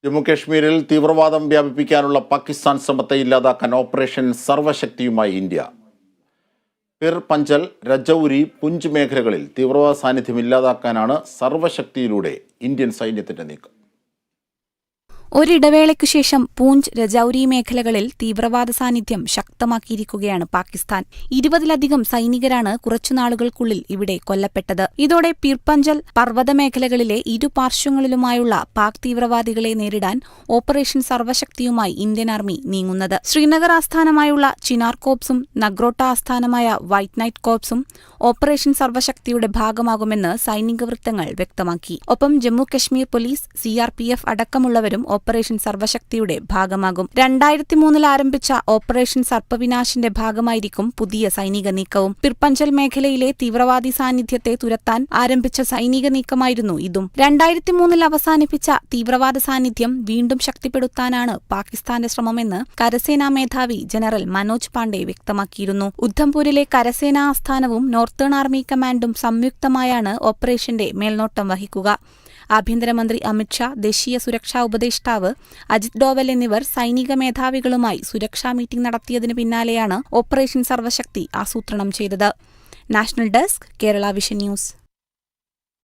ജമ്മുകശ്മീരിൽ തീവ്രവാദം വ്യാപിപ്പിക്കാനുള്ള പാകിസ്ഥാൻ ശ്രമത്തെ ഇല്ലാതാക്കാൻ ഓപ്പറേഷൻ സർവശക്തിയുമായി ഇന്ത്യ. പിർ പഞ്ചൽ, രജൌരി, പുഞ്ച് മേഖലകളിൽ തീവ്രവാദ സാന്നിധ്യം ഇല്ലാതാക്കാനാണ് സർവശക്തിയിലൂടെ ഇന്ത്യൻ സൈന്യത്തിന്റെ നീക്കം. ഒരിടവേളയ്ക്കു ശേഷം പൂഞ്ച്, രജൌരി മേഖലകളിൽ തീവ്രവാദ സാന്നിധ്യം ശക്തമാക്കിയിരിക്കുകയാണ് പാകിസ്ഥാൻ. 20-ലധികം സൈനികരാണ് കുറച്ചുനാളുകൾക്കുള്ളിൽ ഇവിടെ കൊല്ലപ്പെട്ടത്. ഇതോടെ പിർപഞ്ചൽ പർവ്വത മേഖലകളിലെ ഇരു പാർശ്വങ്ങളിലുമായുള്ള പാക് തീവ്രവാദികളെ നേരിടാൻ ഓപ്പറേഷൻ സർവശക്തിയുമായി ഇന്ത്യൻ ആർമി നീങ്ങുന്നത്. ശ്രീനഗർ ആസ്ഥാനമായുള്ള ചിനാർ കോർപ്സും നഗ്രോട്ട ആസ്ഥാനമായ വൈറ്റ് നൈറ്റ് കോർപ്സും ഓപ്പറേഷൻ സർവശക്തിയുടെ ഭാഗമാകുമെന്ന് സൈനിക വൃത്തങ്ങൾ വ്യക്തമാക്കി. ഒപ്പം ജമ്മു കശ്മീർ പോലീസ്, CRPF അടക്കമുള്ളവരും ഓപ്പറേഷൻ സർവശക്തിയുടെ ഭാഗമാകും. 2003 ആരംഭിച്ച ഓപ്പറേഷൻ സർപ്പവിനാശിന്റെ ഭാഗമായിരിക്കും പുതിയ സൈനിക നീക്കവും. പിർപഞ്ചൽ മേഖലയിലെ തീവ്രവാദി സാന്നിധ്യത്തെ തുരത്താൻ ആരംഭിച്ച സൈനിക നീക്കമായിരുന്നു ഇതും. 2003 അവസാനിപ്പിച്ച തീവ്രവാദ സാന്നിധ്യം വീണ്ടും ശക്തിപ്പെടുത്താനാണ് പാകിസ്ഥാന്റെ ശ്രമമെന്ന് കരസേനാ മേധാവി ജനറൽ മനോജ് പാണ്ഡെ വ്യക്തമാക്കിയിരുന്നു. ഉദ്ധംപൂരിലെ കരസേനാ ആസ്ഥാനവും നോർത്തേൺ ആർമി കമാൻഡും സംയുക്തമായാണ് ഓപ്പറേഷന്റെ മേൽനോട്ടം വഹിക്കുക. ആഭ്യന്തരമന്ത്രി അമിത്ഷാ, ദേശീയ സുരക്ഷാ ഉപദേഷ്ടാവ് അജിത് ഡോവൽ എന്നിവർ സൈനിക മേധാവികളുമായി സുരക്ഷാ മീറ്റിംഗ് നടത്തിയതിനു പിന്നാലെയാണ് ഓപ്പറേഷൻ സർവശക്തി ആസൂത്രണം ചെയ്തത്. National desk, Kerala vision news.